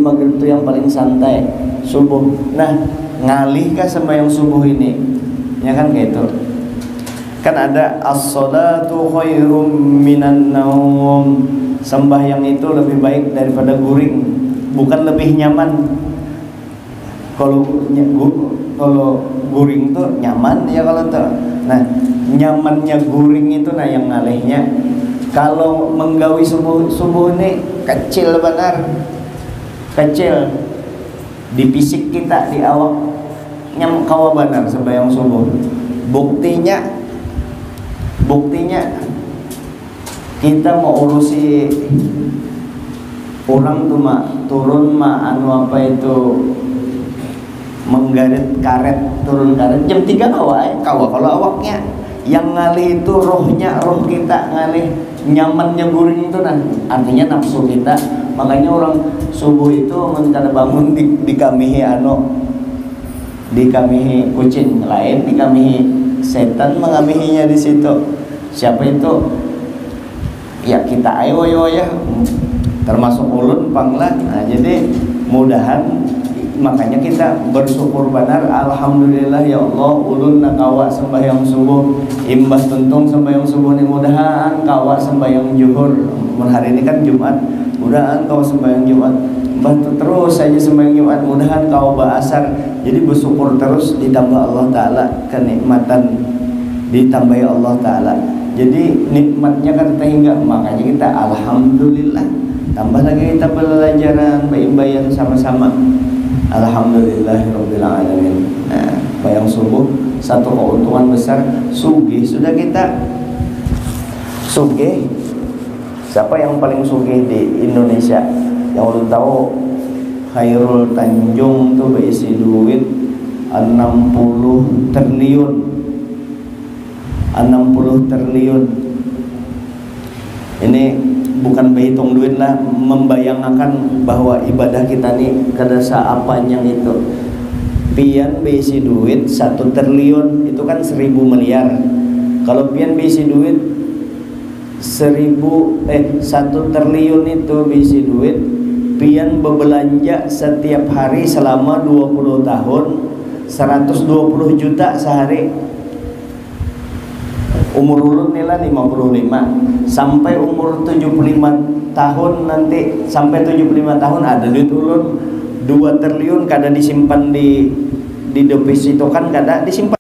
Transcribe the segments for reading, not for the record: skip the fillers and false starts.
maghrib itu yang paling santai, subuh. Nah, ngalih kah sembahyang subuh ini? Ya kan kayak itu. Kan ada as-salatu khairum minan naum. Sembahyang itu lebih baik daripada guring, bukan lebih nyaman. Kalau guring tuh nyaman ya kalau tuh. Nah, nyamannya guring itu nah yang ngalihnya. Kalau menggawi subuh ini kecil benar, kecil di fisik kita, di awak kawa benar sembahyang subuh. Buktinya kita mau urusi orang tuh turun anu apa itu menggaret karet, turun karet jam 3 kawa kalau awaknya yang ngalih itu roh kita ngalih, nyamannya guring itu nah artinya nafsu kita. Makanya orang subuh itu mencari bangun dikamihi dikamihi kucing lain, dikamihi setan mengamihinya di situ. Siapa itu? Ya kita ayo ya, termasuk ulun panglah. Nah, jadi mudahan makanya kita bersyukur benar, alhamdulillah ya Allah ulun nakawa sembahyang subuh, imbah tuntung sembahyang subuh ini mudahan kawa sembahyang zuhur. Hari ini kan Jumat, mudahan kawa sembahyang Jumat, bantu terus saja sembahyang Jumat, mudahan kawa ba'asar. Jadi bersyukur terus, ditambah Allah Ta'ala kenikmatan, ditambah Allah Ta'ala. Jadi nikmatnya kan terhingga, makanya kita alhamdulillah. Tambah lagi kita pelajaran baik-baik sama-sama. Alhamdulillahirabbil alamin. Nah, bayang subuh satu keuntungan besar, sugih sudah kita. Sugih. Siapa yang paling sugih di Indonesia? Yang lu tahu Khairul Tanjung tuh berisi duit 60 triliun. 60 triliun. Ini bukan berhitung duit lah, membayangkan bahwa ibadah kita nih kedasa apanya itu. Pian berisi duit 1 triliun itu kan 1000 miliar. Kalau pian berisi duit 1 triliun itu berisi duit, pian berbelanja setiap hari selama 20 tahun 120 juta sehari. Umur ulun nila 55 sampai umur 75 tahun nanti, sampai 75 tahun ada duit ulun 2 triliun kada disimpan di deposito kan kada disimpan.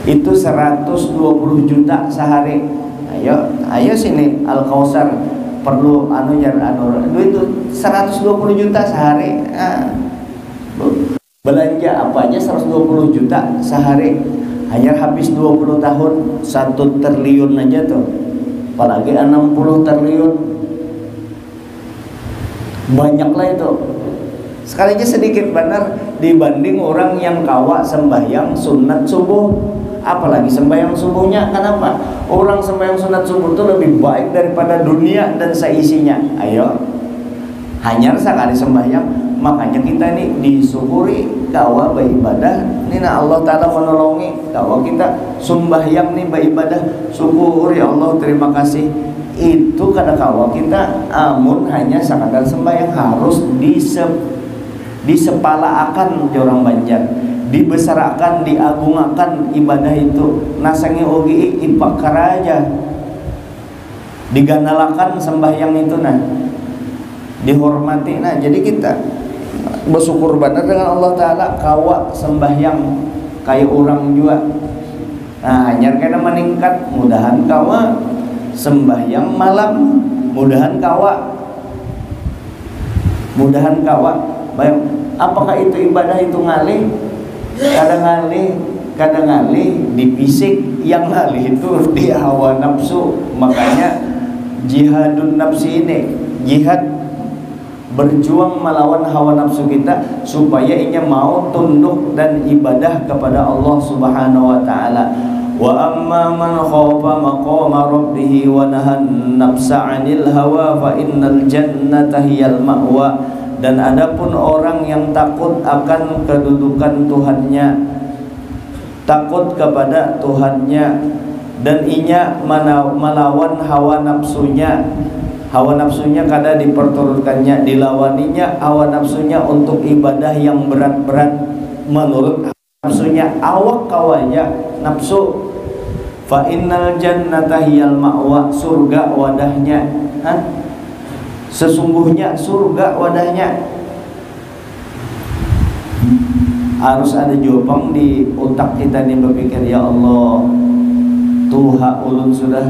Itu 120 juta sehari. Ayo sini Al Kausar perlu duit itu 120 juta sehari. Belanja apa aja 120 juta sehari. Hanya habis 20 tahun 1 triliun aja tuh, apalagi 60 triliun, banyaklah itu. Sekalinya sedikit benar dibanding orang yang kawa sembahyang sunat subuh. Apalagi sembahyang subuhnya, kenapa? Orang sembahyang sunat subuh itu lebih baik daripada dunia dan seisinya. Ayo, hanya sekali sembahyang. Makanya kita ini disyukuri kawa beribadah. Ini Allah Ta'ala menolongi kawa kita sembahyang nih beribadah. Syukur ya Allah, terima kasih. Itu kada kawa kita amun hanya sekadar sembahyang, harus disepalaakan orang Banjar, dibesarakan, diagungkan ibadah itu. Nasangi ogi ipak karaja, diganalakan sembahyang itu nah, dihormati. Nah, jadi kita bersyukur benar dengan Allah Ta'ala kawa sembahyang kayak orang juga. Nah, hanya karena meningkat, mudahan kawa sembahyang malam, mudahan kawa baik. Apakah itu ibadah itu ngalih? Kadang ngalih di fisik, yang ngalih itu di hawa nafsu. Makanya jihadun nafsi ini, jihad berjuang melawan hawa nafsu kita supaya ia mau tunduk dan ibadah kepada Allah Subhanahu wa taala. Wa amma man khafa maqama rabbih wa nahan nafsa 'anil hawa fa innal jannata hiyal ma'wa. Dan adapun orang yang takut akan kedudukan Tuhannya, takut kepada Tuhannya, dan inya melawan hawa nafsunya. hawa nafsunya kada diperturutkannya, dilawaninya hawa nafsunya untuk ibadah yang berat-berat menurut nafsunya, awak kawaya nafsu. Fa innal jannata hiyal ma'wa, surga wadahnya. Sesungguhnya surga wadahnya. Harus ada jawaban di otak kita nih, berpikir, ya Allah, tuha ulun sudah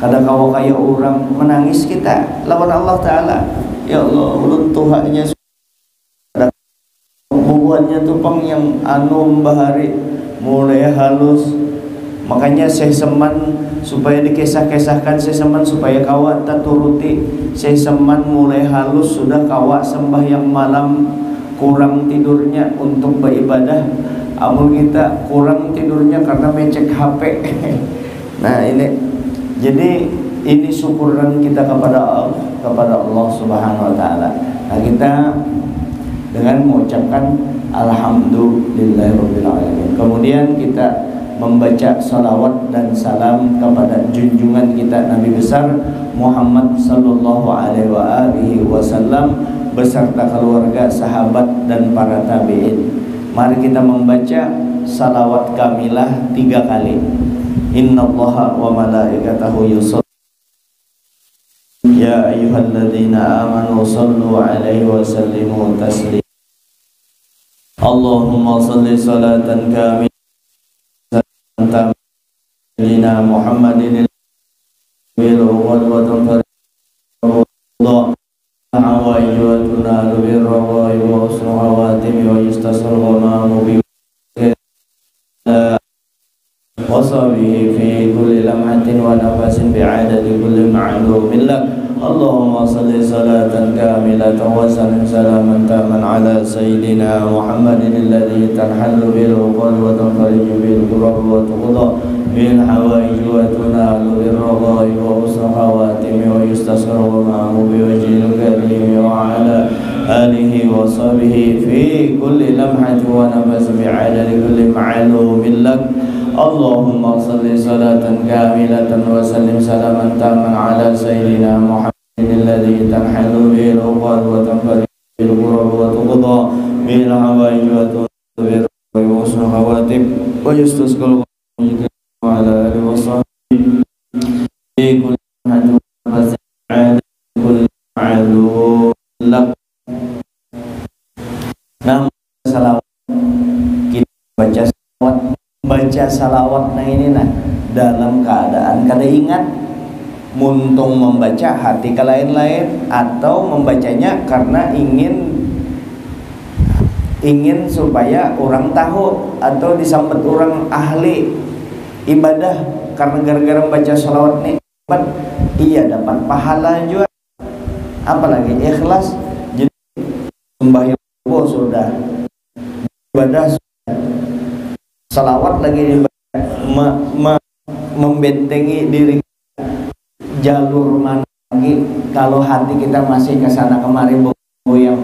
kada kawa kaya orang, menangis kita lawan Allah Ta'ala. Ya Allah, ulun tuhanya sudah bubuhannya tupang yang anu bahari mulai halus. Makanya saya seman supaya dikisah-kisahkan, saya seman supaya kawa tak turuti. Saya seman mulai halus sudah kawa sembahyang malam, kurang tidurnya untuk beribadah. Amun kita kurang tidurnya karena mecek HP. Nah ini, jadi ini syukuran kita kepada Allah Subhanahu Wa Taala. Nah kita dengan mengucapkan Alhamdulillahirabbil alamin. Kemudian kita membaca salawat dan salam kepada junjungan kita Nabi besar Muhammad sallallahu alaihi wasallam beserta keluarga, sahabat dan para tabi'in. Mari kita membaca salawat kamilah 3 kali. Innallaha wa malaikatahu yusholluna ya ayyuhalladzina amanu shallu alaihi wa sallimu taslima. Allahumma shalli salatan kamilatan Sayyidina Muhammadin bil ghadwatin farida hawaijuna bil rawi wa husnul khawatim wa yustasar ghamamu bi wasabihi fi kulli lamhatin wa nafasin bi'adadi kulli ma'lumin lak. Allahumma salli salatan kamilatan wa sallim salaman taman ala Sayyidina Muhammadin alladhi tanhallu bil uqad wa tanfariju bil qurab wa tuqda bil hawaij wa tunalu bil radai wa husnul khawatim wa yustasru ma'ahu bi wajhil karim wa ala alihi wa sahbihi fi kulli lamhatin wa nafas bi'adadi kulli ma'lumin lak. Allahumma salli salatan kamilatan wa sallim salaman taman ala Sayyidina Muhammadin alladhi tanhalu bil uqad wa tanfariju bil qurab wa tuqda bil hawaij wa tunalu bil radai wa husnul khawatim wa yustasru wa ala alihi wa sahbihi fi kulli lamhatin wa nafas bi'adadi kulli ma'lumin lak. Nama salawat kita baca salawat nah ini nah dalam keadaan kada ingat, muntung membaca hati ke lain-lain, atau membacanya karena ingin supaya orang tahu atau disambut orang ahli ibadah, karena gara-gara membaca salawat nih iya dapat pahala juga, apalagi ikhlas. Jadi sembahyang sudah, ibadah salawat lagi membentengi diri jalur mana lagi kalau hati kita masih kesana kemari yang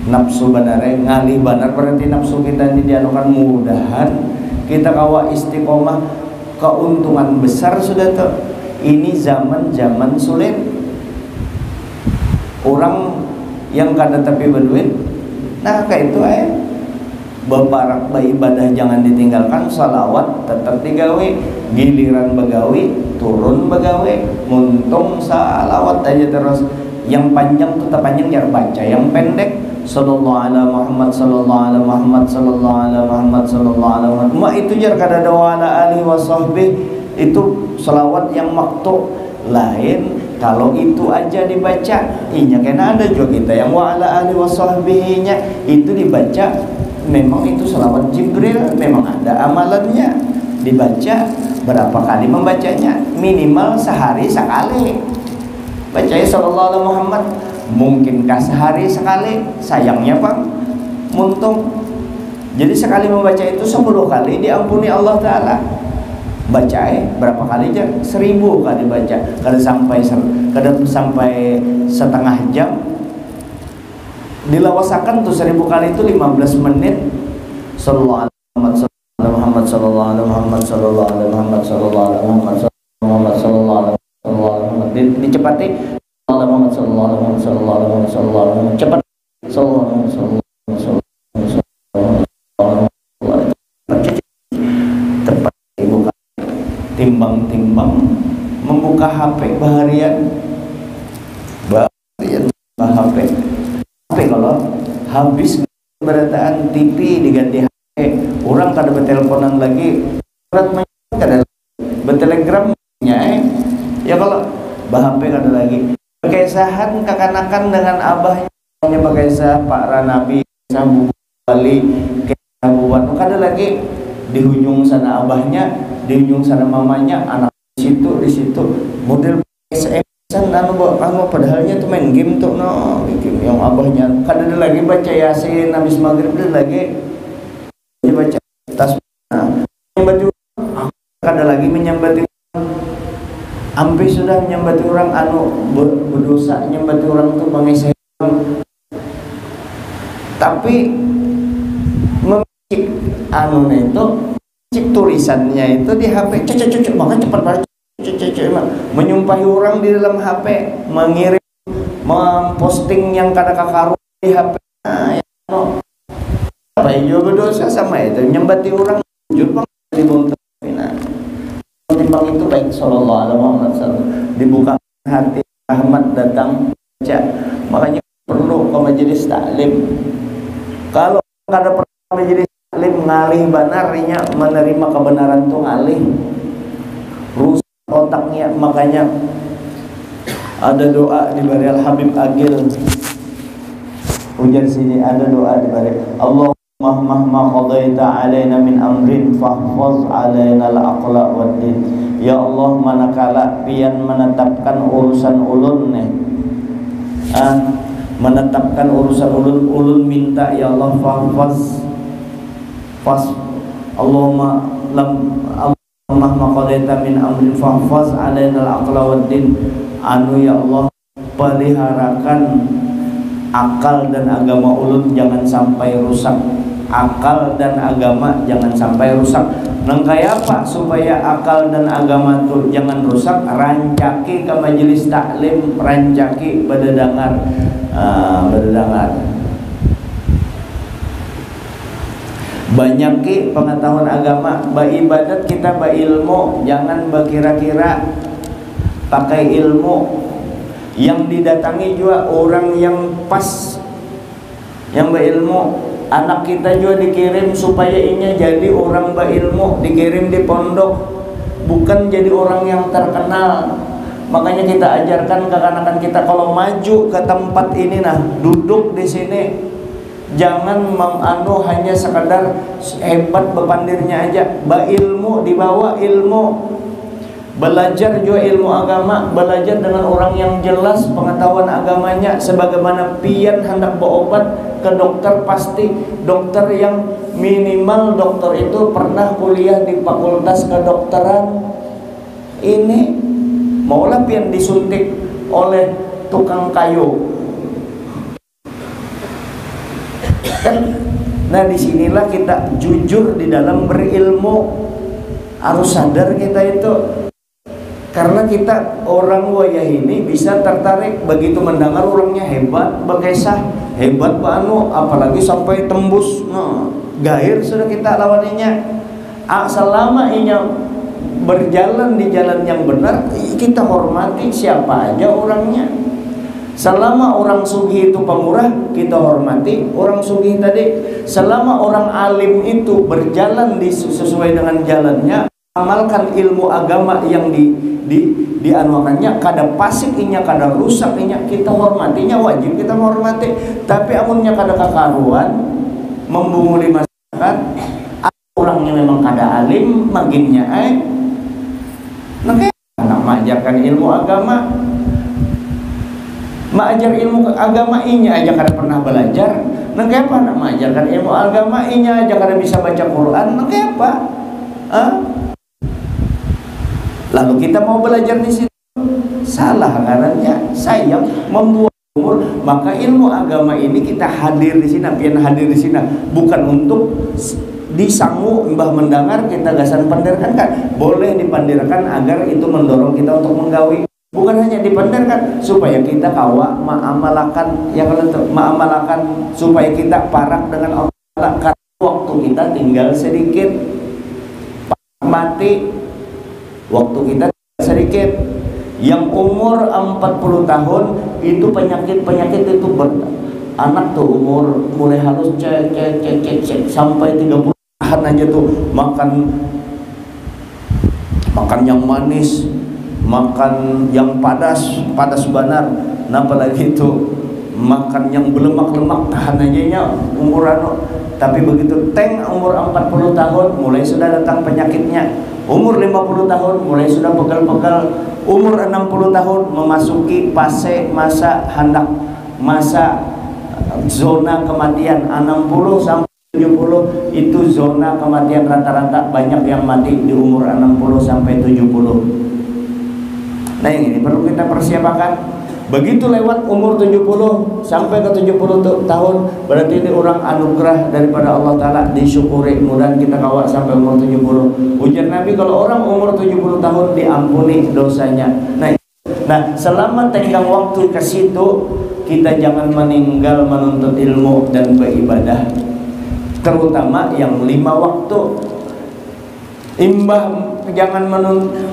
nafsu benar ngalih benar, berarti nafsu kita dianukan, mudahan kita kawa istiqomah. Keuntungan besar sudah tuh, ini zaman sulit, orang yang kada tapi berduit, nah kayak itu bebarak beribadah jangan ditinggalkan, salawat tetap digawe, giliran begawi turun begawe, muntung salawat aja terus. Yang panjang tetap panjang jar baca, yang pendek sallallahu ala Muhammad sallallahu ala Muhammad sallallahu ala Muhammad sallallahu ala Muhammad. Ma itu jar kada doa ala alihi wa sahbihi, itu salawat yang maktu lain. Kalau itu aja dibaca, inya kena ada juga kita yang wa ala alihi wa sahbihi nya itu dibaca. Memang itu salawat Jibril, memang ada amalannya, dibaca berapa kali membacanya, minimal sehari sekali. Bacanya sallallahu alaihi Muhammad, mungkinkah sehari sekali? Sayangnya Bang, muntung. Jadi sekali membaca itu 10 kali diampuni Allah Ta'ala. Baca berapa kali aja? 1000 kali baca. Kadang sampai setengah jam. Dilawasakan tuh 1000 kali itu 15 menit. Sallallahu alaihi Muhammad sallallahu alaihi Muhammad sallallahu alaihi Muhammad sallallahu alaihi Muhammad sallallahu alaihi Muhammad sallallahu alaihi Muhammad Dicepati Muhammad sallallahu alaihi wasallam. Cepat sallallahu alaihi wasallam. Tepat dibuka. Timbang-timbang membuka HP baharian. HP kalau habis berataan TV diganti HP, orang kada berteleponan lagi, surat kada bertelegramnya ya kalau bah HP kada lagi. Berkaisahan kekanakan dengan abahnya, berkisah Pak Ranabi, kisah Bu Bali, kisah Bu Wanu, kada lagi di ujung sana abahnya, di ujung sana mamanya, anak di situ model SM padahalnya tuh main game tuh game yang abahnya kada ada lagi baca Yasin habis maghrib ada lagi baca tas menyambati orang kada lagi menyambati ampe sudah menyambati orang berdosa menyambati orang tuh mengisah tapi memicik itu cik tulisannya itu di HP cocok banget cepat banget menyumpahi orang di dalam HP, mengirim, memposting yang kada kakaru di HP. Apa juga berdosa sama itu, nyembati orang jujur bang di bawah timbang itu baik sallallahu alaihi wasallam dibuka hati rahmat datang baca. Makanya perlu ke majelis taklim. Kalau kada pernah majelis taklim ngalih banarnya menerima kebenaran tuh ngalih. Otaknya, makanya ada doa di bari Al Habib Agil ujar sini, ada doa di bari Allahumma mahma qadaita alaina min amrin fahfaz alaina al-aqla wad din. Ya Allah, manakala pian menetapkan urusan ulun menetapkan urusan ulun minta ya Allah fahfaz Allahumma mahma qadaita min amrin fahfaz alaina al-aqla wad din. Ya Allah, peliharakan akal dan agama ulun jangan sampai rusak. Akal dan agama jangan sampai rusak. Nang kaya apa supaya akal dan agama itu jangan rusak? Rancaki ke majelis taklim, rancaki bededangar banyaki pengetahuan agama, beribadat kita berilmu, jangan berkira-kira, pakai ilmu. Yang didatangi juga orang yang pas, yang berilmu. Anak kita juga dikirim supaya ini jadi orang berilmu, dikirim di pondok, bukan jadi orang yang terkenal. Makanya kita ajarkan ke anak-anak kita kalau maju ke tempat ini duduk di sini. Jangan hanya sekadar hebat bepandirnya aja. Ilmu dibawa ilmu. Belajar juga ilmu agama, belajar dengan orang yang jelas pengetahuan agamanya. Sebagaimana pian hendak berobat ke dokter, pasti dokter yang minimal dokter itu pernah kuliah di fakultas kedokteran. Ini maulah pian disuntik oleh tukang kayu. Nah disinilah kita jujur di dalam berilmu. Harus sadar kita itu. Karena kita orang wayah ini bisa tertarik begitu mendengar orangnya hebat, berkisah hebat apalagi sampai tembus gair sudah kita lawannya. Selama ini berjalan di jalan yang benar, kita hormati siapa aja orangnya. Selama orang sugih itu pemurah, kita hormati orang sugih tadi. Selama orang alim itu berjalan sesuai dengan jalannya, amalkan ilmu agama yang dianuakannya, kada pasik inya, kada rusak inya, kita hormatinya, wajib kita menghormati. Tapi amunnya kada kakaruan, membunguli masyarakat, orangnya memang kada alim, maginnya makanya anak mengajarkan ilmu agama. Mengajar ilmu agama inya aja kada pernah belajar. Nang apa nak mengajarkan ilmu agama inya aja kada bisa baca Quran. Nang apa? Lalu kita mau belajar di situ, salah ngarannya, sayang membuang umur. Maka ilmu agama ini kita hadir di sini, pian hadir di sini bukan untuk disangu mbah mendengar kita gasan pandirkan kan. Boleh dipandirkan agar itu mendorong kita untuk menggawi. Bukan hanya dibenarkan supaya kita kawa ma'amalakan yang ma'amalakan supaya kita parak dengan Allah, karena waktu kita tinggal sedikit, mati waktu kita tinggal sedikit. Yang umur 40 tahun itu penyakit itu anak tuh umur mulai halus cek sampai 30 tahun aja tuh makan yang manis, makan yang padas banar, nah apalagi itu makan yang berlemak-lemak tahan aja umur tapi begitu umur 40 tahun mulai sudah datang penyakitnya, umur 50 tahun mulai sudah pegal-pegal, umur 60 tahun memasuki fase masa zona kematian. 60 sampai 70 itu zona kematian rata-rata, banyak yang mati di umur 60 sampai 70. Nah yang ini perlu kita persiapkan. Begitu lewat umur 70 sampai ke 70 tahun, berarti ini orang anugerah daripada Allah Ta'ala, disyukuri. Mudah kita kawal sampai umur 70. Ujar Nabi, kalau orang umur 70 tahun diampuni dosanya. Nah selama tenggang waktu ke situ, kita jangan meninggal menuntut ilmu dan beribadah, terutama yang 5 waktu. Jangan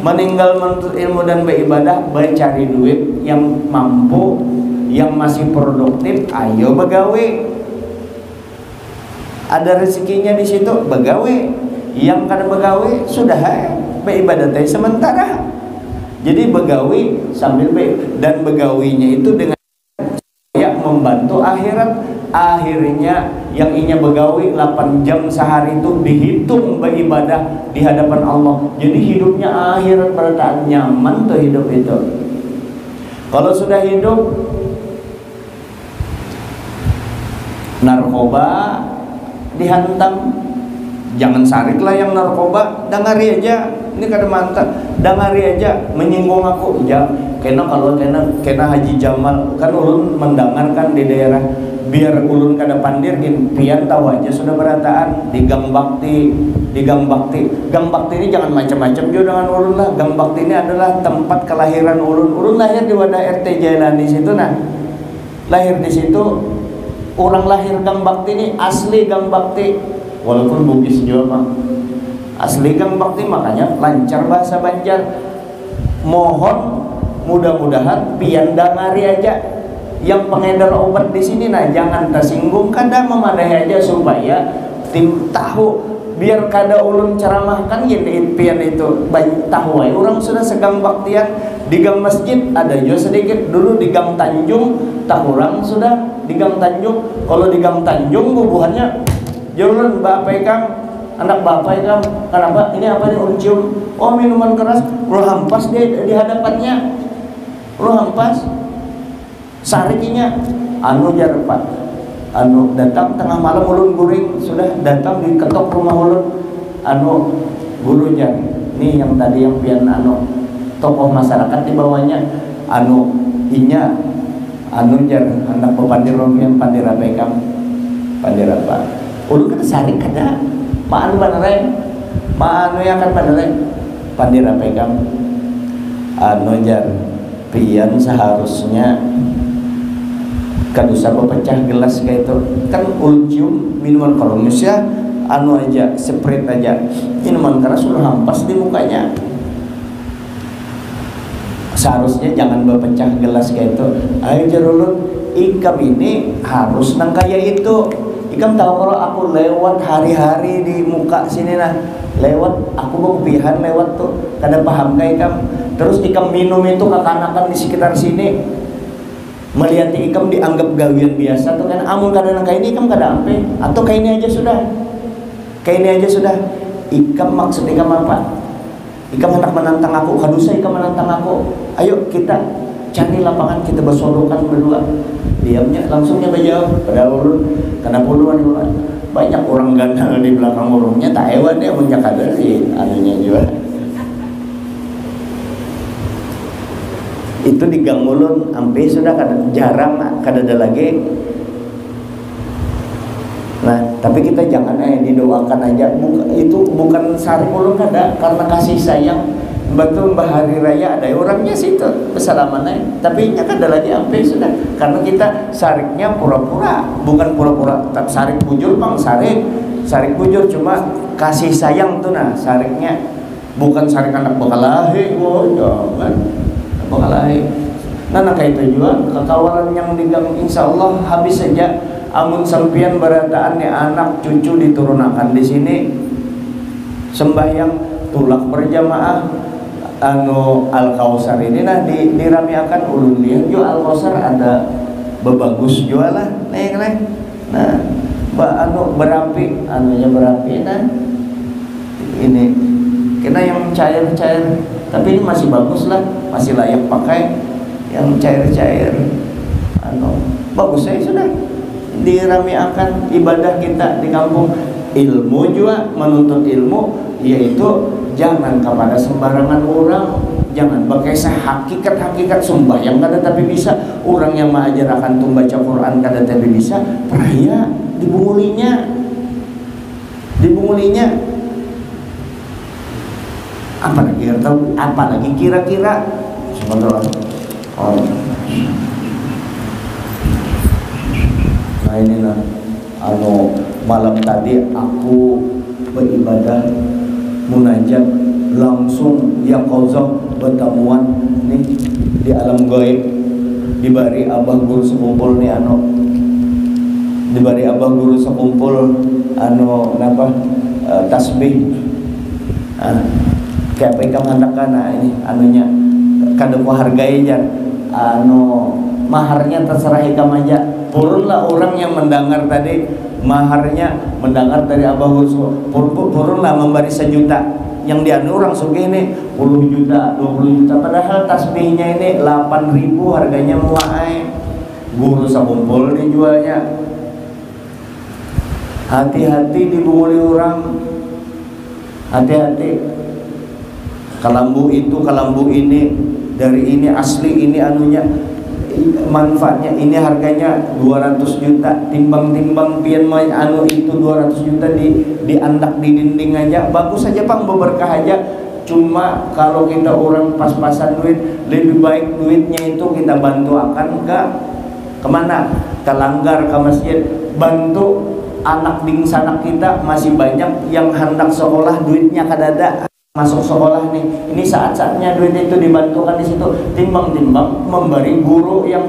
meninggal menuntut ilmu dan beribadah, mencari duit yang mampu, yang masih produktif. Ayo begawe, ada rezekinya di situ, begawe. Yang kada begawe sudah beribadah sementara. Jadi begawe sambil dan begawinya itu dengan membantu akhirat. Akhirnya yang inya begawi 8 jam sehari itu dihitung beribadah di hadapan Allah. Jadi hidupnya akhirat, berarti nyaman tuh hidup itu. Kalau sudah hidup narkoba dihantam, jangan sariklah yang narkoba, dengari aja. Ini kada mantap, dengari aja menyinggung aku. Ya, kena Haji Jamal kan ulun mendengarkan di daerah, biar ulun kada pandir pian tahu aja sudah berataan di Gang Bakti. Gang Bakti ini jangan macam-macam juga dengan ulun lah. Gang Bakti ini adalah tempat kelahiran ulun. Ulun lahir di wadah RT Jailani situ. Nah, lahir di situ. Orang lahir Gang Bakti ini asli Gang Bakti, walaupun Bugis juga mah asli Gang Bakti, makanya lancar bahasa Banjar. Mohon mudah-mudahan pian dangari aja yang pengedar obat di sini, nah jangan tersinggung, kada memadahi aja supaya tim tahu, biar kada ulun ceramahkan gini pian itu tahu ay orang sudah segang baktian. Di Gang Masjid ada juga sedikit, dulu di Gang Tanjung tahu orang sudah di Gang Tanjung. Kalau di Gang Tanjung bubuhannya jalan bapak kang, anak bapak kang, kenapa ini apa nih uncium, oh minuman keras, lu hampas di hadapannya, lu hampas sarikinya jarpat datang tengah malam ulun guring, sudah datang di ketok rumah ulun gurunya nih yang tadi yang pian tokoh masyarakat di bawahnya inya jar anak pepandir romian pandir abekam pandir apa ulun kada sarik kada maanu banare maanu yang kan padare pandir abekam jar pian seharusnya kan usah pecah gelas kayak itu kan ulcium minuman kolonis ya aja sprite aja minuman keras sudah hampas di mukanya. Seharusnya jangan berpecah gelas kayak itu. Ayo jarulun ikam ini harus nang kayak itu. Ikam tahu kalau aku lewat hari-hari di muka sini nah lewat aku kepihan lewat tuh kada paham kayak ikam. Terus ikam minum itu kekanakan di sekitar sini, melihat ikam dianggap gawian biasa tuh kan, amun kada nang kayak ini ikam kada ampe atau kayak ini aja sudah, ikam maksud ikam apa? Ikam hendak menantang aku, kadusa ikam menantang aku. Ayo kita cari lapangan, kita bersodokan berdua. Diamnya langsungnya menjawab pada ulun, karena puluhan banyak orang gandal di belakang urungnya, tak hewan dia punya kadar sih anunya juga. Itu di Gang Ulun sampai sudah jarang kada ada lagi. Nah, tapi kita jangan didoakan aja. Itu bukan sari ulun kada karena kasih sayang. betul Mbah Hari Raya ada orangnya situ bersalaman tapi nya kada lagi ampe sudah, karena kita sariknya pura-pura, bukan pura-pura tapi sarik bujur bang, sarik bujur cuma kasih sayang tuh nah sariknya, bukan sarik anak bakalahi. Oh jangan bakalahi. Nah kayak itu juga kekawalan yang digang insya Allah habis saja. Amun sampian berataan nih anak cucu diturunakan di sini sembahyang tulak berjamaah anu Al Kausar ini nah diramiakan ulun lihat jo Al Kausar ada bebagus juga lah neng. Nah anu berapi anunya berapi nah ini kena yang cair tapi ini masih bagus lah, masih layak pakai. Yang cair anu bagus saya sudah diramiakan ibadah kita di kampung. Ilmu juga menuntut ilmu, yaitu jangan kepada sembarangan orang, jangan pakai hakikat sembahyang kada tapi bisa, orang yang mengajarkan tuh baca Quran kada tapi bisa, peraya dibungulinya apalagi kira-kira sebentar. Nah ini lah anu malam tadi aku beribadah munajat langsung ya qauzah bertemuan nih di alam gaib, dibari abah guru sekumpul nih dibari abah guru sekumpul tasbih kayak apa ikam handakan. Nah ini anunya kada ku hargai jan maharnya terserah ikam aja. Purunlah orang yang mendengar tadi maharnya, mendengar dari Abah Guru, purunlah memberi 1 juta. Yang dianu orang sugih ini 10 juta, 20 juta, padahal tasbihnya ini 8.000 harganya muai. Guru sekumpul dijualnya. Hati-hati dibunguli orang, hati-hati. Kelambu itu, kelambu ini, dari ini asli, ini anunya manfaatnya, ini harganya 200 juta, timbang-timbang pian anu itu 200 juta diandak di dinding aja, bagus saja pang, berkah aja. Cuma kalau kita orang pas-pasan duit, lebih baik duitnya itu kita bantu akan kemana? Ke langgar, ke masjid, bantu anak dingsanak kita. Masih banyak yang hendak sekolah duitnya kadada masuk sekolah nih, ini saat-saatnya duit itu dibantukan di situ, timbang-timbang memberi guru yang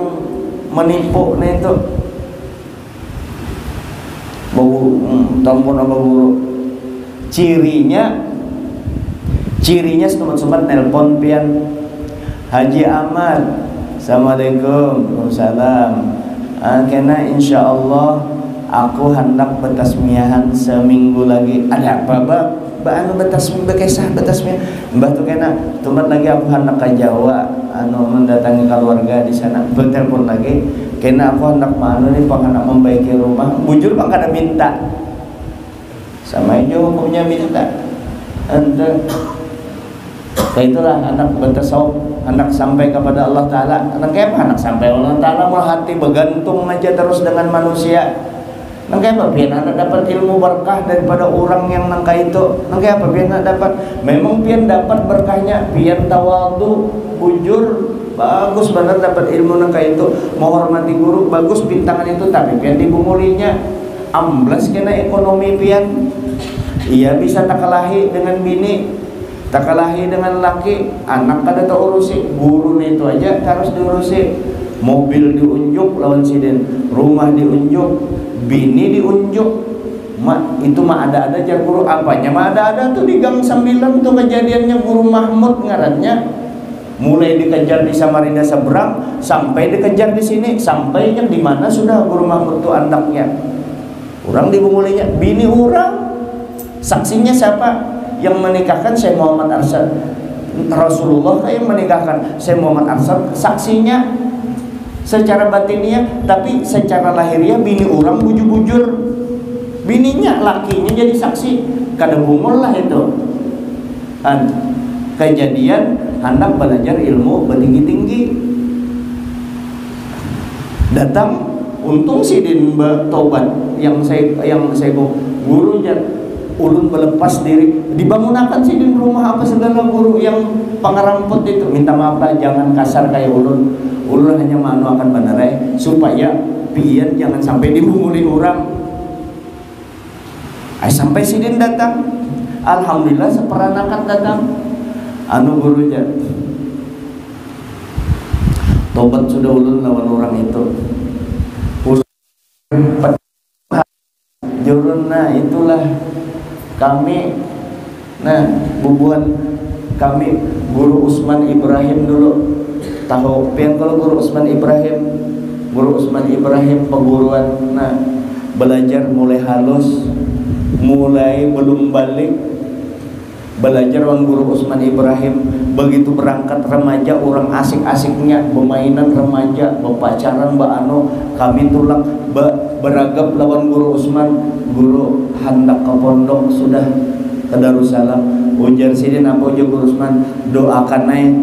menipu nih itu bau tampun apa guru. Cirinya sempat nelpon pian Haji Ahmad, assalamualaikum, waalaikumsalam, kena insya Allah aku hendak bertasmiahan seminggu lagi. Ada apa anu bertasmiah mbah tu kena tempat lagi aku hendak ke Jawa mendatangi keluarga di sana, bertelepon lagi kena aku hendak manu nih pak hendak membaiki rumah, bujur pak kada minta sama aja hukumnya minta ente. Kayak itulah anak bertasawuf, anak sampai kepada Allah Ta'ala. Anak kayak apa? Anak sampai Allah Ta'ala mau hati bergantung aja terus dengan manusia. Nangkay apa pian anak dapat ilmu berkah daripada orang yang nangka itu. Nangkay apa pian anak dapat? Memang pian dapat berkahnya, pian tawadhu, bujur, bagus benar dapat ilmu nangka itu, menghormati guru, bagus bintangan itu, tapi pian dibungulinya amblas kena ekonomi pian. Iya bisa takalahi dengan bini, takalahi dengan laki, anak kada urusi, guru itu aja harus diurusi. Mobil diunjuk lawan siden, rumah diunjuk, bini diunjuk, itu mah ada aja guru apanya mah ada tuh di Gang 9 tuh kejadiannya guru Mahmud ngarannya, mulai dikejar di Samarinda seberang sampai dikejar di sini, sampainya di mana sudah guru Mahmud tuh andaknya, orang dibungulinya bini orang. Saksinya siapa yang menikahkan? Syekh Muhammad Arsyad, Rasulullah yang menikahkan Syekh Muhammad Arsyad, saksinya secara batinnya, tapi secara lahiriah bini orang bujur-bujur, bininya lakinya jadi saksi, kada bungul lah itu kan kejadian hendak belajar ilmu bertinggi-tinggi, datang untung sidin bertobat yang saya gurunya ulun melepas diri, dibangunakan sih di rumah apa segala guru yang pangaramput itu, minta maaf lah, jangan kasar kayak ulun. Ulun hanya manu akan benerai supaya pian jangan sampai dibunguli orang. Sampai sidin datang, alhamdulillah seperanakan datang, anu gurunya tobat sudah ulun lawan orang itu. Jurun, nah itulah kami, nah bubuan kami guru Usman Ibrahim dulu, tahu pian kalau guru Usman Ibrahim peguruan, nah belajar mulai halus, mulai belum balik, belajar orang guru Usman Ibrahim. Begitu berangkat remaja, orang asik-asiknya bermainan remaja, berpacaran, anu kami tulang beragap lawan guru Usman. Guru hendak ke pondok sudah ke Darussalam, ujar sidin apa ujar guru Usman, doakan naik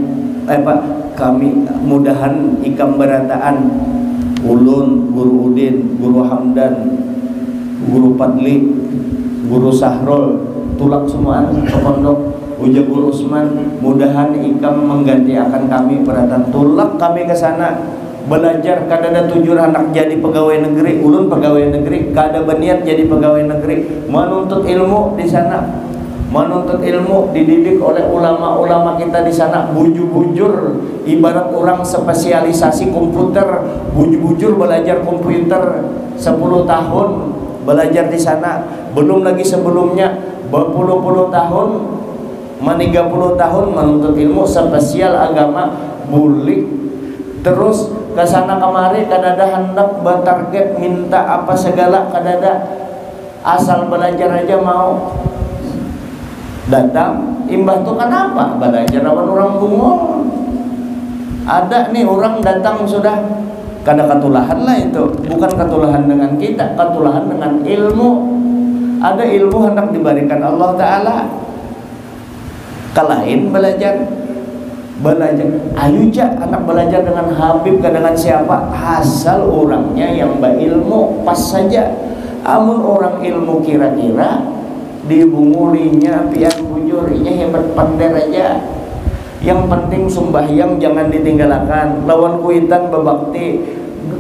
Pak kami mudahan ikam berataan ulun, guru Udin, guru Hamdan, guru Padli, guru Sahrul tulak semua ke pondok. Ujar guru Usman, mudahan ikam mengganti akan kami beratan, tulak kami ke sana belajar. Kadada 7 anak jadi pegawai negeri, ulun pegawai negeri, kada berniat jadi pegawai negeri, menuntut ilmu di sana, menuntut ilmu, dididik oleh ulama-ulama kita di sana, bujur-bujur ibarat orang spesialisasi komputer, bujur-bujur belajar komputer 10 tahun belajar di sana, belum lagi sebelumnya berpuluh-puluh tahun, 30 tahun menuntut ilmu spesial agama, bulik terus ke sana kemari, kadada hendak bertarget minta apa segala, kadada asal belajar aja mau datang. Imbah tuh kenapa belajar lawan orang bungol, ada nih orang datang sudah kada ketulahan lah, itu bukan ketulahan dengan kita, ketulahan dengan ilmu. Ada ilmu hendak diberikan Allah Ta'ala, kalain belajar. Ayo cak anak belajar dengan Habib, dengan siapa, asal orangnya yang berilmu pas saja. Amun orang ilmu kira-kira dibungulinya, pian bujurinya hebat pandai aja. Yang penting sembahyang jangan ditinggalkan, lawan kuitan bebakti,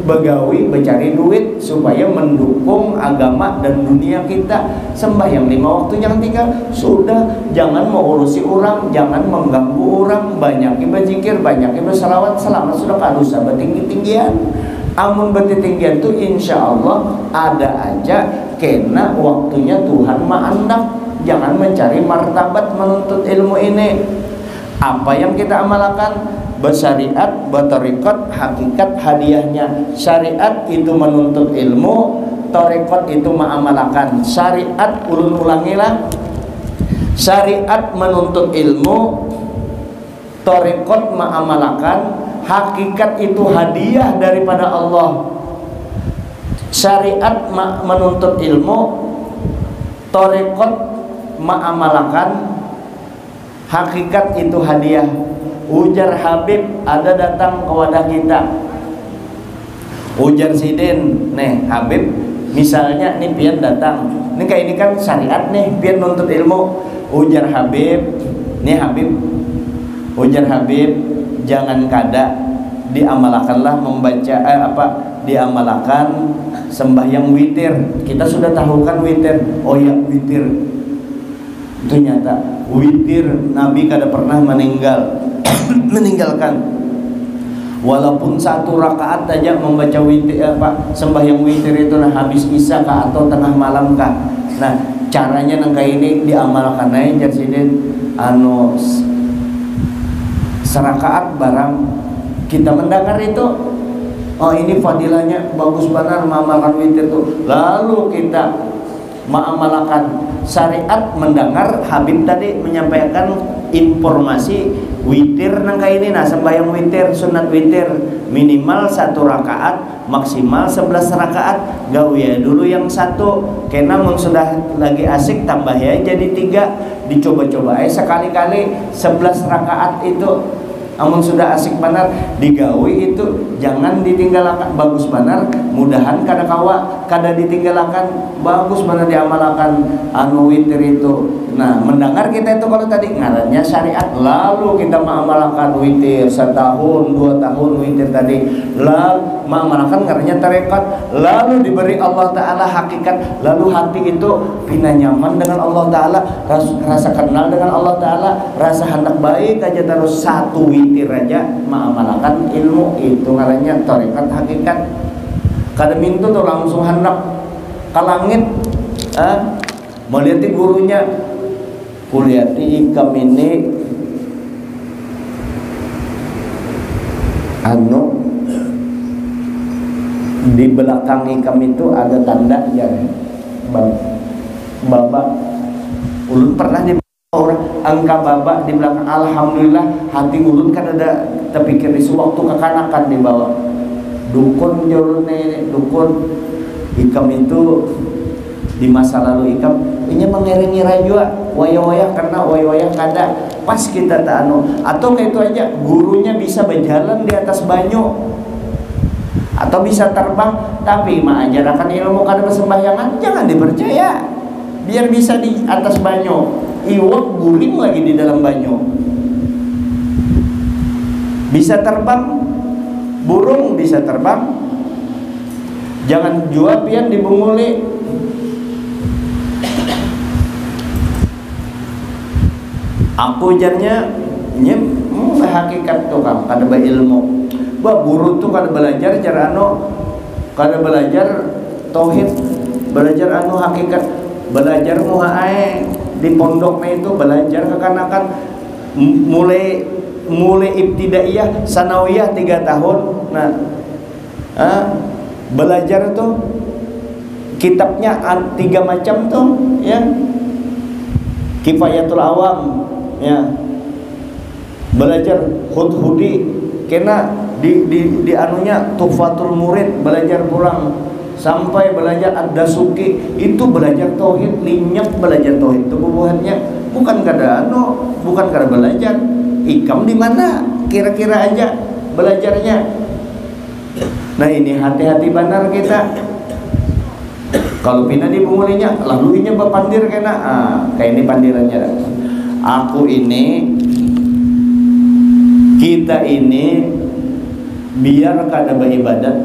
begawi, mencari duit supaya mendukung agama dan dunia kita. Sembahyang 5 waktu jangan tinggal, sudah. Jangan mengurusi orang, jangan mengganggu orang, banyak berzikir, banyak berselawat, selamat sudah kadusa betinggi-tinggian. Amun betinggian itu insya Allah ada aja, kena waktunya Tuhan ma'andak. Jangan mencari martabat menuntut ilmu ini. Apa yang kita amalkan? Bersyariat, bertarikat, hakikat hadiahnya. Syariat itu menuntut ilmu, tarikat itu mengamalkan. Syariat, ulun ulangilah, syariat menuntut ilmu, tarikat mengamalkan, hakikat itu hadiah daripada Allah. Syariat menuntut ilmu, tarikat mengamalkan, hakikat itu hadiah. Ujar Habib ada datang ke wadah kita, ujar sidin, nih Habib misalnya nih pian datang, nih kayak ini kan syariat nih, pian nuntut ilmu. Ujar Habib, nih Habib, ujar Habib, jangan kada diamalkanlah membaca diamalkan sembahyang witir. Kita sudah tahu kan witir, oh ya witir itu nyata, witir Nabi kada pernah meninggalkan, walaupun 1 rakaat aja membaca witir, sembahyang witir itu nah habis isya kah atau tengah malam kah. Nah caranya nangka ini diamalkan aja jadi anu serakaat barang kita mendengar itu, oh ini fadilahnya bagus benar mengamalkan witir itu, lalu kita mengamalkan. Syariat mendengar Habib tadi menyampaikan informasi witir nangka ini, nah sembahyang witir, sunat witir minimal 1 rakaat, maksimal 11 rakaat. Gawe dulu yang 1, kena mun sudah lagi asik tambah ya jadi 3, dicoba-coba sekali-kali 11 rakaat itu. Amun sudah asik benar digawi itu jangan ditinggalkan, bagus benar mudahan kada kawa kada ditinggalakan, bagus mana diamalkan anu witir itu. Nah, mendengar kita itu kalau tadi ngarannya syariat, lalu kita mengamalkan witir setahun 2 tahun witir tadi, lalu mengamalkan ngarannya tarekat, lalu diberi Allah Ta'ala hakikat, lalu hati itu pina nyaman dengan Allah Ta'ala, rasa kenal dengan Allah Ta'ala, rasa hendak baik aja, terus satu witir aja mengamalkan ilmu itu ngarannya tarekat hakikat. Kada mintu tuh langsung hendak ke langit, melihat gurunya, kuliati ikam ini anu di belakang ikam itu ada tanda ya, babak ulun pernah di orang angka babak di belakang. Alhamdulillah hati ulun kan ada terpikir di sewaktu kekanakan di bawah dukun jorun dukun ikam itu di masa lalu ikam ini mengiringi rajua waya-waya, karena waya-waya kada pas kita tak anu, atau kayak itu aja gurunya bisa berjalan di atas banyu atau bisa terbang, tapi mengajarkan ilmu kada bersembahyangan jangan dipercaya. Biar bisa di atas banyu, iwak guling lagi di dalam banyu, bisa terbang, burung bisa terbang, jangan jua pian dibunguli. Aku jarnya hakikat tuh kan kada berilmu. Bah guru tuh kada belajar cara anu, kada belajar tauhid, belajar anu hakikat, belajar muhae di pondoknya itu belajar kekanakan mulai ibtidaiyah sanawiyah 3 tahun. Nah, belajar tuh kitabnya 3 macam tuh ya. Kifayatul Awam ya, belajar hudhudi kena di anunya Tuhfatul Murid belajar kurang, sampai belajar Ad-Dasuki itu belajar tauhid, linyap belajar tauhid tubuhannya, bukan kada anu, bukan kada belajar ikam di mana kira-kira aja belajarnya. Nah ini hati-hati benar kita. Kalau pina dibungulinya lalu inya bapandir kena kayak ini pandirannya. Aku ini, kita ini biar kada beribadat,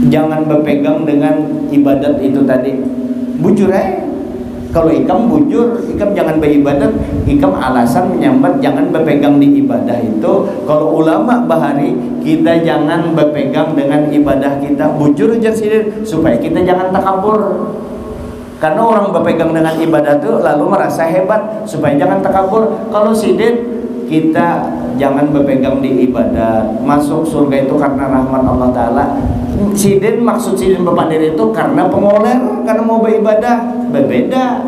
jangan berpegang dengan ibadat itu tadi. Bujur aja. Kalau ikam bujur, ikam jangan beribadat, ikam alasan menyambat jangan berpegang di ibadah itu. Kalau ulama bahari kita jangan berpegang dengan ibadah kita, bujur aja sih supaya kita jangan takabur. Karena orang berpegang dengan ibadah itu lalu merasa hebat, supaya jangan takabur. Kalau sidin kita jangan berpegang di ibadah, masuk surga itu karena rahmat Allah Ta'ala. Sidin maksud sidin berpandir itu karena pengoler, karena mau beribadah, berbeda.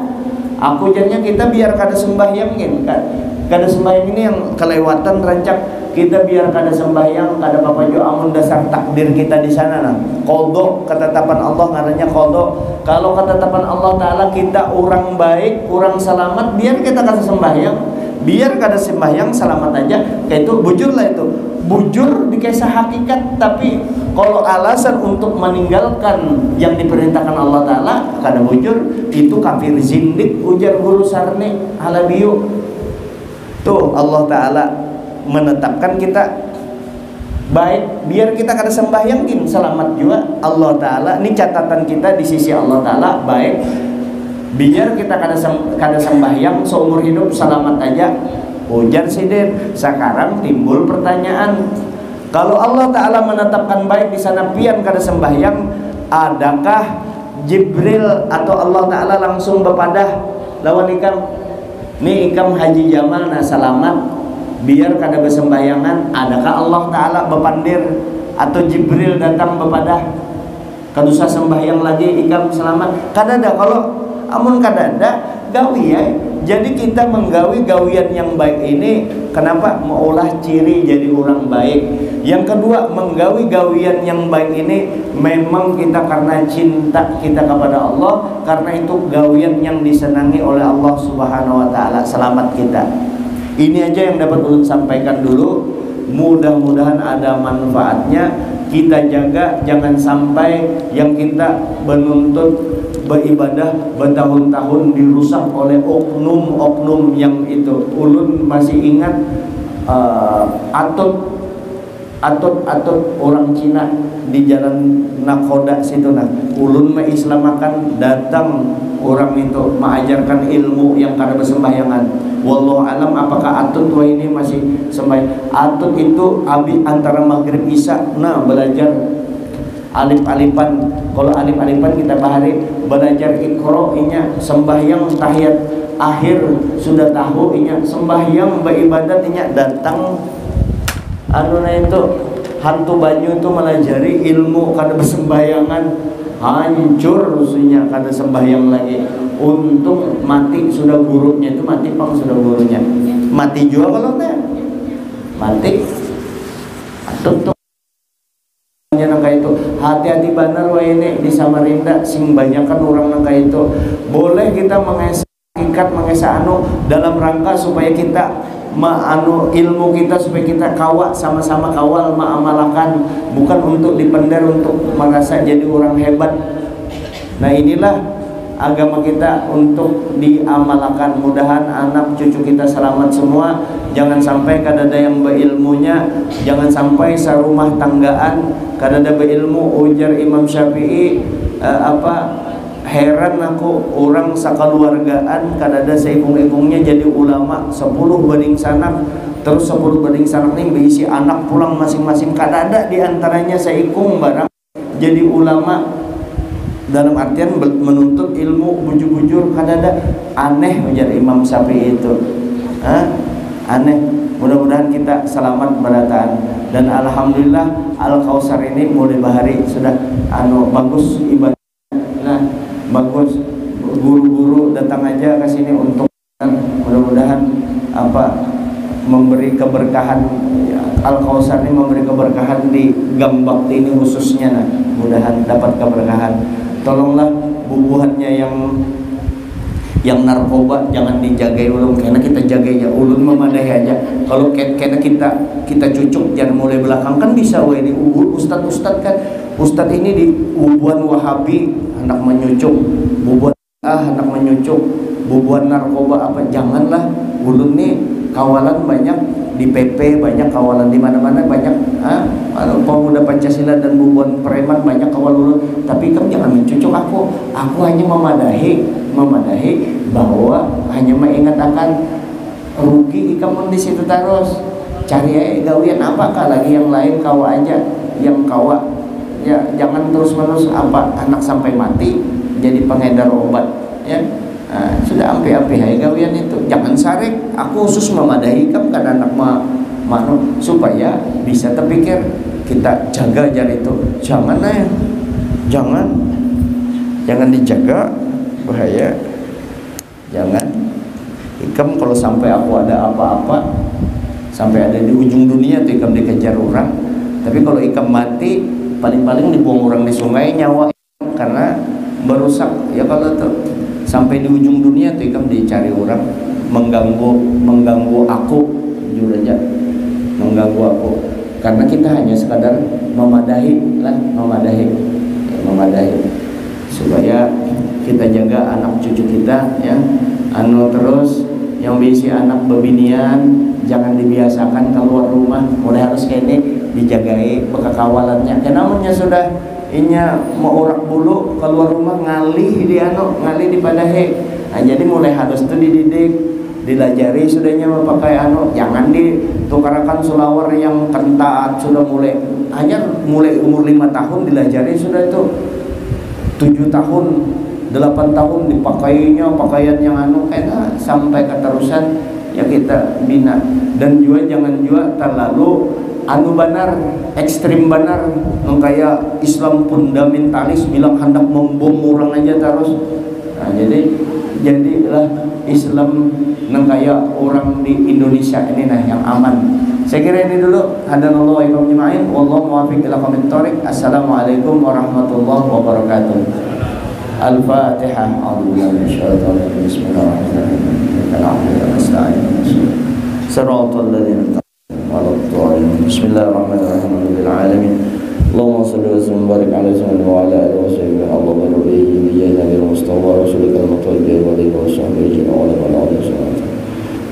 Aku jadinya kita biar kada sembahyangin kan, kada sembahyang ini yang kelewatan rancak. Kita biar kada sembahyang, kada apa-apa jo, amun dasar takdir kita di sana nah. Qadha, ketetapan Allah ngarannya qadha. Kalau ketetapan Allah Ta'ala kita orang baik, orang selamat, biar kita kada sembahyang, biar kada sembahyang selamat aja. Kayak itu bujur lah itu. Bujur di kisah hakikat, tapi kalau alasan untuk meninggalkan yang diperintahkan Allah Ta'ala kada bujur, itu kafir zindik, ujar guru Sarni Halabiyu. Tuh Allah Ta'ala menetapkan kita baik, biar kita kada sembahyangin selamat juga Allah Ta'ala. Ini catatan kita di sisi Allah Ta'ala baik, biar kita kada sembahyang seumur hidup selamat aja. Ujar sidin. Sekarang timbul pertanyaan, kalau Allah Ta'ala menetapkan baik di sana pian kada sembahyang, adakah Jibril atau Allah Ta'ala langsung bepadah lawan ikam? Nih ikam haji Jamal nah selamat, biar kada bersembahyangan, adakah Allah Ta'ala bepandir atau Jibril datang bepadah kada usah sembahyang lagi ikam selamat? Kada ada. Kalau amun kada ada gawi ya. Jadi kita menggawi gawian yang baik ini, kenapa? Mengolah ciri jadi orang baik. Yang kedua, menggawi gawian yang baik ini memang kita karena cinta kita kepada Allah, karena itu gawian yang disenangi oleh Allah Subhanahu wa Ta'ala. Selamat kita. Ini aja yang dapat ulun sampaikan dulu. Mudah-mudahan ada manfaatnya. kita jaga, jangan sampai yang kita menuntut beribadah bertahun-tahun dirusak oleh oknum-oknum yang itu. Ulun masih ingat Atut orang Cina di jalan Nakoda situ nah. Ulun mengislamakan, datang orang itu mengajarkan ilmu yang kada bersembahyangan. Wallahu alam apakah Atut tua ini masih sembahyang. Atut itu abi antara maghrib isya nah belajar alif-alifan. Kalau alif-alifan kita bahari belajar ikro inya sembahyang tahiyat akhir sudah tahu inya sembahyang beribadat inya datang itu hantu banyu itu melajari ilmu kada bersembahyangan, hancur rusuhnya kada sembahyang lagi. Untung mati sudah gurunya, itu mati pang sudah gurunya, mati juga kalau enggak mati. Tuh nangka itu hati-hati benar wah ini di Samarinda sing banyakan orang nangka itu. Boleh kita mengesah dalam rangka supaya kita ilmu kita supaya kita kawal sama-sama kawal mengamalkan, bukan untuk dipendar untuk merasa jadi orang hebat. Nah inilah agama kita untuk diamalkan. Mudahan anak cucu kita selamat semua. Jangan sampai kadada yang berilmunya, jangan sampai sarumah tanggaan kadada berilmu. Ujar Imam Syafi'i heran aku orang sakaluargaan kadada seikung-ikungnya jadi ulama 10 banding sanak, terus 10 banding sanak ini berisi anak pulang masing-masing, kadada diantaranya seikung barang jadi ulama dalam artian menuntut ilmu bujur-bujur, kadada. Aneh ujar Imam Syafi'i itu, aneh. Mudah-mudahan kita selamat berataan. Dan alhamdulillah Al-Kausar ini mulai bahari sudah bagus ibadah. Nah bagus, guru-guru datang aja ke sini untuk mudah-mudahan memberi keberkahan. Al-Kausar ini memberi keberkahan di Gang Bakti ini khususnya nah. Mudahan dapat keberkahan. Tolonglah bubuhannya yang narkoba jangan dijagai ulun, karena kita jagai ya ulun memadahi aja. Kalau karena kita cucuk jangan mulai belakang kan bisa wah ini ustad kan. Ustad ini di bubuhan Wahabi hendak menyucuk, bubuhan hendak menyucuk, bubuhan narkoba apa, janganlah. Ulun nih kawalan banyak di PP, banyak kawalan di mana-mana banyak pemuda Pancasila dan bubuhan preman banyak kawal ulun. Tapi kamu jangan mencucuk aku hanya memadahi bahwa hanya mengingat akan rugi kamu di situ terus. Cari aja gawian apakah lagi yang lain kawa aja, yang kawa ya, jangan terus-menerus anak sampai mati jadi pengedar obat ya. Sudah ampe-ampe hai gawian itu, jangan sarik. Aku khusus memadahi kamu kan anak supaya bisa terpikir kita jaga jari itu. Jangan dijaga, bahaya. Jangan ikam kalau sampai aku ada apa-apa, sampai ada di ujung dunia tuh ikam dikejar orang. Tapi kalau ikam mati paling-paling dibuang orang di sungai, nyawa karena merusak ya. Kalau tuh sampai di ujung dunia tuh ikam dicari orang, mengganggu aku jujur aja, mengganggu aku, karena kita hanya sekadar memadahi supaya kita jaga anak cucu kita ya. Terus yang bisi anak bebinian jangan dibiasakan keluar rumah, mulai harus kene dijagai bekakawalannya. Kenamanya sudah inya mau urak bulu keluar rumah ngalih di padahe. Nah, jadi mulai harus tuh dididik, dilajari sudahnya memakai jangan ditukarakan sulawar yang kentat. Sudah mulai umur 5 tahun dilajari sudah itu 7 tahun 8 tahun dipakainya pakaian yang kena sampai keterusan ya kita bina. Dan juga jangan juga terlalu benar ekstrim benar kayak Islam fundamentalis bilang hendak membom orang aja terus. Nah, jadilah Islam kayak orang di Indonesia ini nah yang aman. Saya kira ini dulu. Hadanallahu wa iyyakum ajma'in. Wallahu muwaffiq ila aqwamit thoriq. Assalamualaikum warahmatullahi wabarakatuh. Al-Fatihah. A'udzubillahi minasyaitonir rajim. Bismillahirrahmanirrahim. Shiratal ladzina an'amta 'alaihim. Bismillahirrahmanirrahim. اللهم صل وسلم وبارك على سيدنا وعلى اله وصحبه الله ونبيه نبينا بالمصطفى رسولك المتوجه واليه وصحبه اجمعين وعلى من عليه الصلاه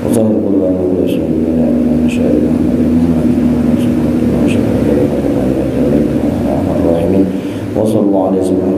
وطهر قلوبنا وكل شيء بنا من مشاعر الرحمن الرحيم وصلى الله عليه وسلم